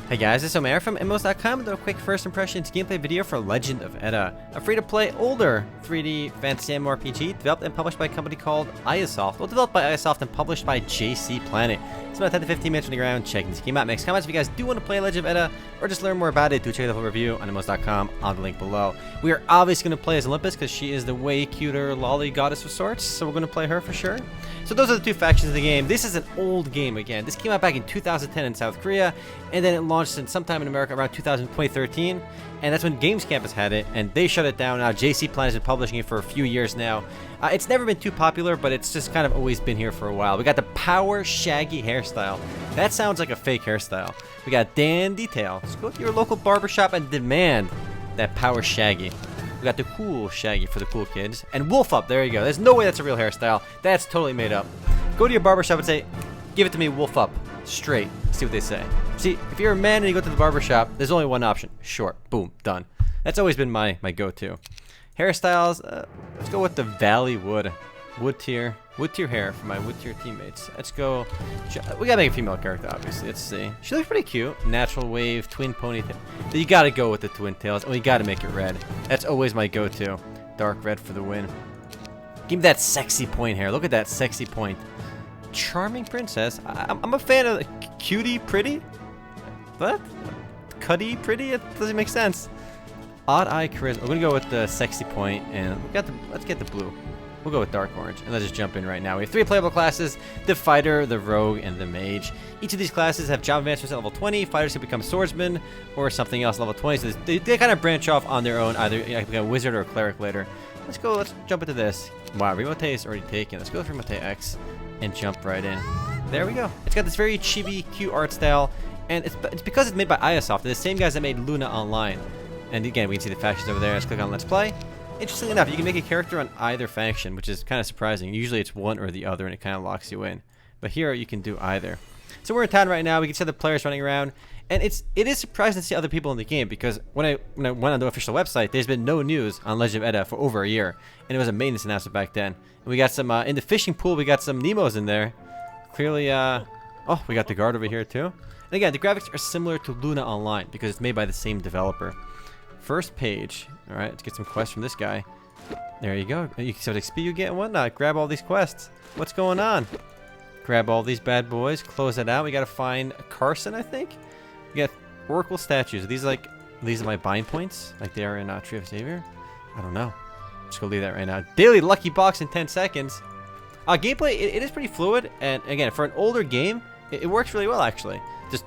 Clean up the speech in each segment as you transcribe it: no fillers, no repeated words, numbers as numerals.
Hey guys, it's Omer from MMOs.com with a quick first impressions gameplay video for Legend of Edda, a free-to-play older 3D fantasy MMORPG developed and published by a company called Iasoft. Well, developed by Iasoft and published by JC Planet. It's about 10 to 15 minutes on the ground checking this game out. Make comments if you guys do want to play Legend of Edda or just learn more about it. Do check out the full review on MMOs.com on the link below. We are obviously going to play as Olympus because she is the way cuter lolly goddess of sorts, so we're going to play her for sure. So those are the two factions of the game. This is an old game again. This came out back in 2010 in South Korea, and then it launched in sometime in America around 2013, and that's when Games Campus had it, and they shut it down. Now JC Planet has been publishing it for a few years now. It's never been too popular, but it's just kind of always been here for a while. We got the Power Shaggy hairstyle. That sounds like a fake hairstyle. We got Dan Detail. Just go to your local barbershop and demand that Power Shaggy. We got the Cool Shaggy for the cool kids. And Wolf Up, there you go. There's no way that's a real hairstyle. That's totally made up. Go to your barbershop and say, give it to me, Wolf Up. Straight. See what they say. See, if you're a man and you go to the barbershop, there's only one option. Short. Boom. Done. That's always been my go-to. Hairstyles, let's go with the Valley Wood. Wood tier hair for my wood tier teammates. Let's go. We gotta make a female character, obviously. Let's see. She looks pretty cute. Natural wave, twin ponytail. You gotta go with the twin tails, and we gotta make it red. That's always my go-to. Dark red for the win. Give me that sexy point hair. Look at that sexy point. Charming princess. I'm a fan of cutie pretty. What? Cuddy pretty? It doesn't make sense. Odd eye charisma. We're gonna go with the sexy point, and let's get the blue. We'll go with dark orange, and let's just jump in right now. We have 3 playable classes: the fighter, the rogue, and the mage. Each of these classes have job advancements at level 20. Fighters can become swordsmen or something else at level 20. So they kind of branch off on their own, either become a wizard or a cleric later. Let's jump into this. Wow, Remote is already taken. Let's go with Remote X and jump right in. There we go. It's got this very chibi, cute art style, and it's because it's made by Iasoft. They're the same guys that made Luna Online. And again, we can see the factions over there. Let's click on Let's Play. Interestingly enough, you can make a character on either faction, which is kind of surprising. Usually it's one or the other, and it kind of locks you in. But here you can do either. So we're in town right now. We can see the players running around, and it is surprising to see other people in the game, because when I went on the official website, there's been no news on Legend of Edda for over a year, and it was a maintenance announcement back then. And we got some in the fishing pool. We got some Nemos in there. Clearly, oh, we got the guard over here too. And again, the graphics are similar to Luna Online because it's made by the same developer. First page. All right, let's get some quests from this guy. There you go. You can see what XP you get and whatnot. Grab all these quests. What's going on? Grab all these bad boys. Close it out. We got to find Carson, I think. We got Oracle statues. Are these are my bind points? Like they are in Tree of Savior? I don't know. Just go leave that right now. Daily lucky box in 10 seconds. Gameplay, it is pretty fluid. And again, for an older game, it works really well, actually. Just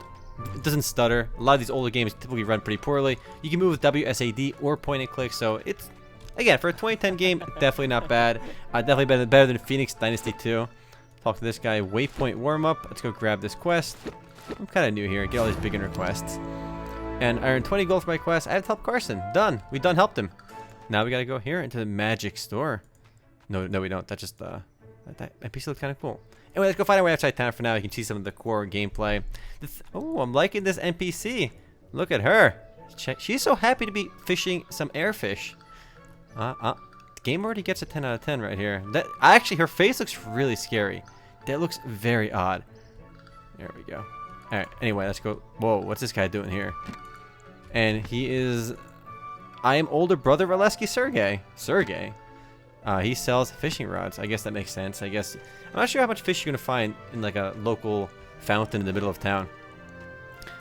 it doesn't stutter. A lot of these older games typically run pretty poorly. You can move with WSAD or point and click, so it's, again, for a 2010 game, definitely not bad. Definitely better than Phoenix Dynasty 2. Talk to this guy. Waypoint warm-up. Let's go grab this quest. I'm kind of new here. Get all these beginner quests. And I earned 20 gold for my quest. I have to help Carson. Done. We done helped him. Now we gotta go here into the magic store. No, we don't. That's just that NPC looks kind of cool. Anyway, let's go find our way outside town for now. You can see some of the core gameplay. Oh, I'm liking this NPC. Look at her. She's so happy to be fishing some airfish. The game already gets a 10 out of 10 right here. Actually, her face looks really scary. That looks very odd. There we go. All right. Anyway, let's go. Whoa, what's this guy doing here? And he is... I am older brother Raleski Sergey. Sergey? He sells fishing rods. I guess that makes sense. I'm not sure how much fish you're going to find in like a local fountain in the middle of town.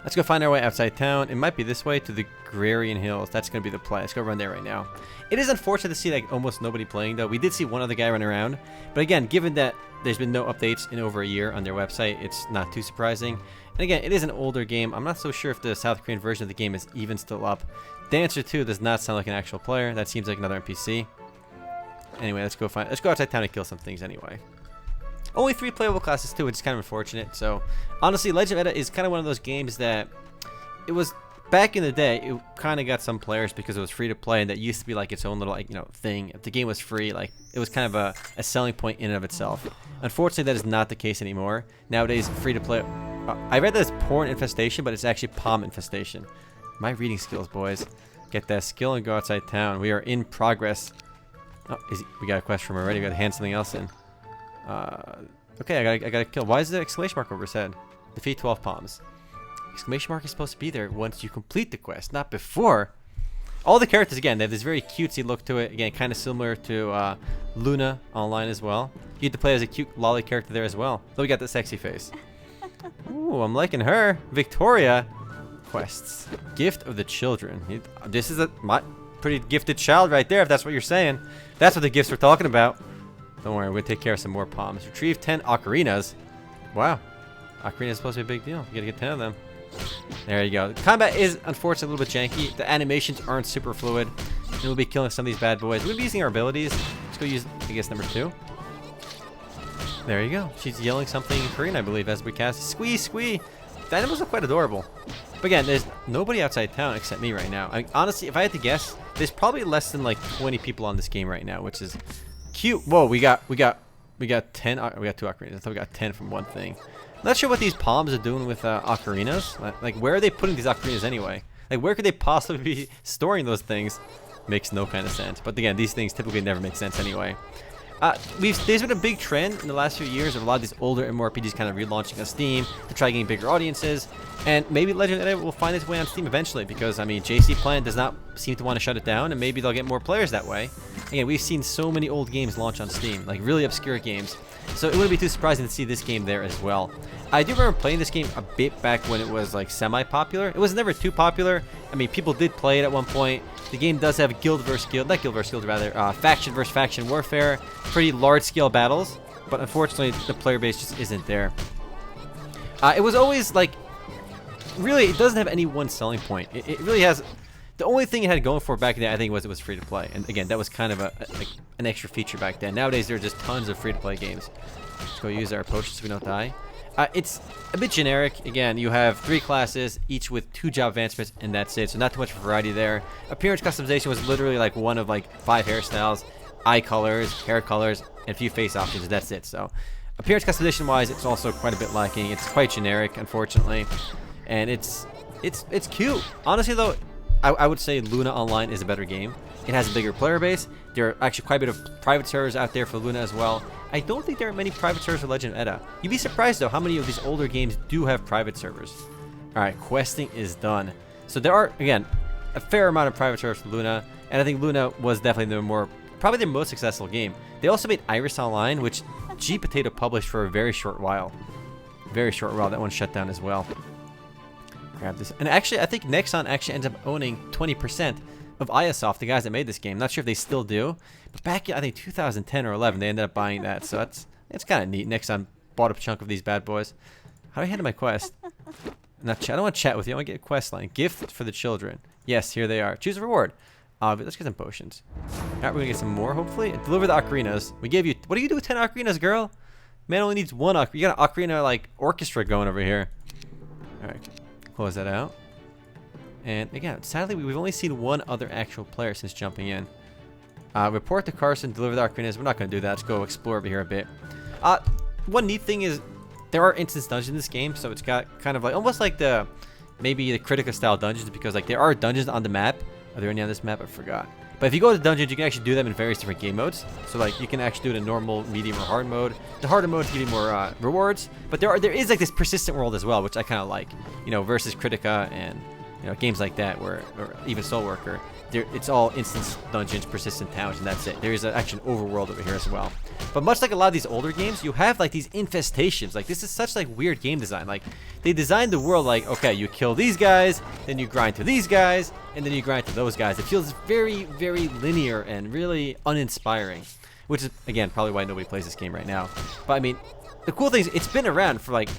Let's go find our way outside town. It might be this way to the Agrarian Hills. That's going to be the play. Let's go run there right now. It is unfortunate to see like almost nobody playing though. We did see one other guy run around. But again, given that there's been no updates in over a year on their website, it's not too surprising. And again, it is an older game. I'm not so sure if the South Korean version of the game is even still up. Dancer 2 does not sound like an actual player. That seems like another NPC. Anyway, let's go outside town and kill some things anyway. Only 3 playable classes too, which is kind of unfortunate. So honestly, Legend of Edda is kind of one of those games that it was back in the day. It kind of got some players because it was free to play, and that used to be like its own little thing. If the game was free, like it was kind of a selling point in and of itself. Unfortunately, that is not the case anymore. Nowadays, free to play. I read that it's porn infestation, but it's actually palm infestation. My reading skills, boys. Get that skill and go outside town. We are in progress. Oh, we got a quest from already. We got to hand something else in. Okay, I got to kill. Why is the exclamation mark over his head? Defeat 12 palms. Exclamation mark is supposed to be there once you complete the quest, not before. All the characters, again, they have this very cutesy look to it. Again, kind of similar to Luna online as well. You get to play as a cute lolly character there as well. Though we got the sexy face. Ooh, I'm liking her. Victoria. Quests. Gift of the children. This is my pretty gifted child right there, if that's what you're saying. That's what the gifts we're talking about. Don't worry, we're going to take care of some more palms. Retrieve 10 ocarinas. Wow. Ocarina is supposed to be a big deal. You got to get 10 of them. There you go. The combat is unfortunately a little bit janky. The animations aren't super fluid. And we'll be killing some of these bad boys. We'll be using our abilities. Let's go use, I guess, number 2. There you go. She's yelling something in Korean, I believe, as we cast. Squee, squee. The animals are quite adorable. But again, there's nobody outside town except me right now. I mean, honestly, if I had to guess, there's probably less than like 20 people on this game right now, which is cute. Whoa, we got 10. We got 2 ocarinas. I thought we got 10 from one thing. Not sure what these palms are doing with ocarinas. Like, where are they putting these ocarinas anyway? Like, where could they possibly be storing those things? Makes no kind of sense. But again, these things typically never make sense anyway. There's been a big trend in the last few years of a lot of these older MMORPGs kind of relaunching on Steam to try getting bigger audiences. And maybe Legend of Edda will find its way on Steam eventually because, I mean, JC Plan does not seem to want to shut it down, and maybe they'll get more players that way. Again, we've seen so many old games launch on Steam, like really obscure games. So it wouldn't be too surprising to see this game there as well. I do remember playing this game a bit back when it was like semi-popular. It was never too popular. I mean, people did play it at one point. The game does have guild versus guild, not guild versus guild rather, faction versus faction warfare, pretty large-scale battles. But unfortunately, the player base just isn't there. It was always like, really, it doesn't have any one selling point. It really has. The only thing it had going for it back then, I think, was it was free to play. And again, that was kind of like an extra feature back then. Nowadays, there are just tons of free to play games. Let's go use our potions so we don't die. It's a bit generic. Again, you have 3 classes, each with 2 job advancements, and that's it. So not too much variety there. Appearance customization was literally like one of like 5 hairstyles, eye colors, hair colors, and a few face options, and that's it. So appearance customization wise, it's also quite a bit lacking. It's quite generic, unfortunately, and it's cute. Honestly though, I would say Luna Online is a better game. It has a bigger player base. There are actually quite a bit of private servers out there for Luna as well. I don't think there are many private servers for Legend of Edda. You'd be surprised though how many of these older games do have private servers. Alright, questing is done. So there are, again, a fair amount of private servers for Luna, and I think Luna was definitely probably their most successful game. They also made Iris Online, which G Potato published for a very short while. Very short while. That one shut down as well. Grab this. And actually, I think Nexon actually ends up owning 20% of Iasoft, the guys that made this game. Not sure if they still do, but back in, I think, 2010 or 11, they ended up buying that. So it's kind of neat. Nexon bought a chunk of these bad boys. How do I handle my quest? I don't want to chat with you. I want to get a quest line. Gift for the children. Yes, here they are. Choose a reward. Let's get some potions. Alright, we're going to get some more, hopefully. Deliver the ocarinas. We gave you... What do you do with 10 ocarinas, girl? Man only needs 1 ocarina. You got an ocarina, like, orchestra going over here. Alright. Close that out. And again, sadly, we've only seen 1 other actual player since jumping in. Report to Carson, deliver the ocarinas. We're not going to do that. Let's go explore over here a bit. One neat thing is there are instance dungeons in this game, so it's got kind of like almost like maybe the Critica style dungeons, because like there are dungeons on the map. Are there any on this map? I forgot. But if you go to dungeons, you can actually do them in various different game modes. So like you can actually do it in normal, medium, or hard mode. The harder modes give you more rewards, but there is like this persistent world as well, which I kind of like. You know, versus Critica and games like that, or even Soul Worker. It's all instance dungeons, persistent towns, and that's it. There is actually an overworld over here as well. But much like a lot of these older games, you have like these infestations. Like this is such like weird game design. Like they designed the world like, okay, you kill these guys, then you grind to these guys, and then you grind to those guys. It feels very, very linear and really uninspiring, which is again probably why nobody plays this game right now. But I mean, the cool thing is it's been around for like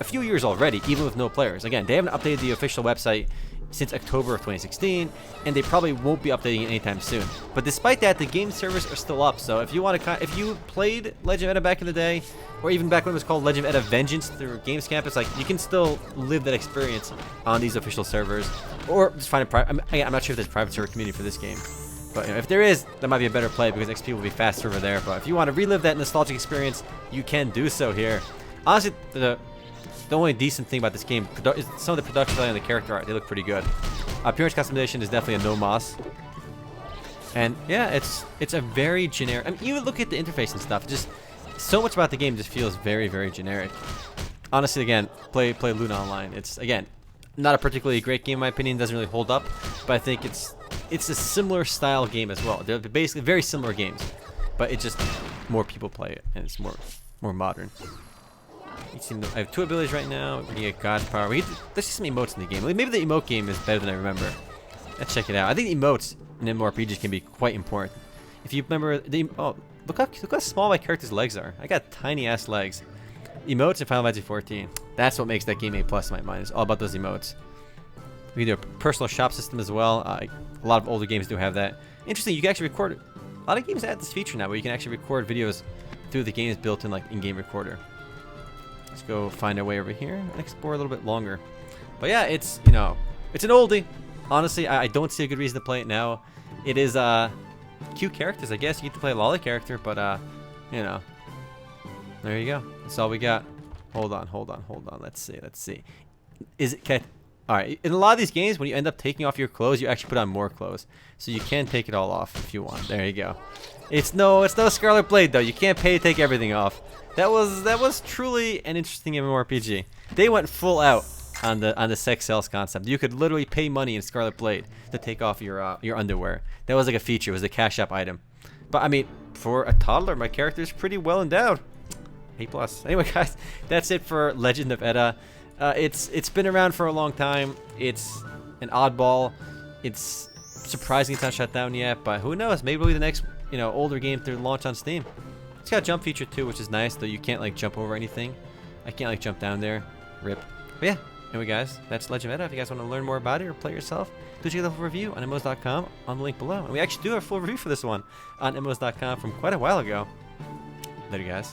a few years already, even with no players. Again, they haven't updated the official website since October of 2016, and they probably won't be updating it anytime soon. But despite that, the game servers are still up. So if you want to, if you played Legend of Edda back in the day, or even back when it was called Legend of Edda Vengeance through Games Campus, like you can still live that experience on these official servers, or just find a private. I'm not sure if there's a private server community for this game, but if there is, that might be a better play because XP will be faster over there. But if you want to relive that nostalgic experience, you can do so here. Honestly, the only decent thing about this game is some of the production value and the character art. They look pretty good. Appearance customization is definitely a no moss. And yeah, it's a very generic. I mean, even look at the interface and stuff. Just so much about the game just feels very, very generic. Honestly, again, play Luna Online. It's again not a particularly great game in my opinion. Doesn't really hold up, but I think it's a similar style game as well. They're basically very similar games, but it's just more people play it and it's more modern. I have 2 abilities right now. We get God's Power. There's just some emotes in the game. Maybe the emote game is better than I remember. Let's check it out. I think the emotes in MMORPGs can be quite important. If you remember look how small my character's legs are. I got tiny ass legs. Emotes in Final Fantasy 14. That's what makes that game A+ in my mind. It's all about those emotes. We do a personal shop system as well. A lot of older games do have that. Interesting, you can actually record. A lot of games add this feature now where you can actually record videos through the game's built-in like in-game recorder. Let's go find our way over here and explore a little bit longer. But yeah, it's it's an oldie. Honestly, I don't see a good reason to play it now. It is cute characters, I guess. You get to play a Lolly character, but there you go. That's all we got. Hold on. Let's see. Is it? Okay. All right. In a lot of these games, when you end up taking off your clothes, you actually put on more clothes, so you can take it all off if you want. There you go. It's no Scarlet Blade though. You can't pay to take everything off. That was truly an interesting MMORPG. They went full out on the sex sells concept. You could literally pay money in Scarlet Blade to take off your underwear. That was like a feature. It was a cash app item. But I mean, for a toddler, my character is pretty well endowed. A+. Anyway, guys, that's it for Legend of Edda. It's been around for a long time. It's an oddball. It's surprising it's not shut down yet, but who knows? Maybe it'll be the next older game to launch on Steam. It's got a jump feature too, which is nice, though you can't like jump over anything. I can't like jump down there. Rip. But yeah, anyway guys, that's Legend of Edda. If you guys want to learn more about it or play yourself, do check out the full review on MMOs.com on the link below. And we actually do have a full review for this one on MMOs.com from quite a while ago. Later guys.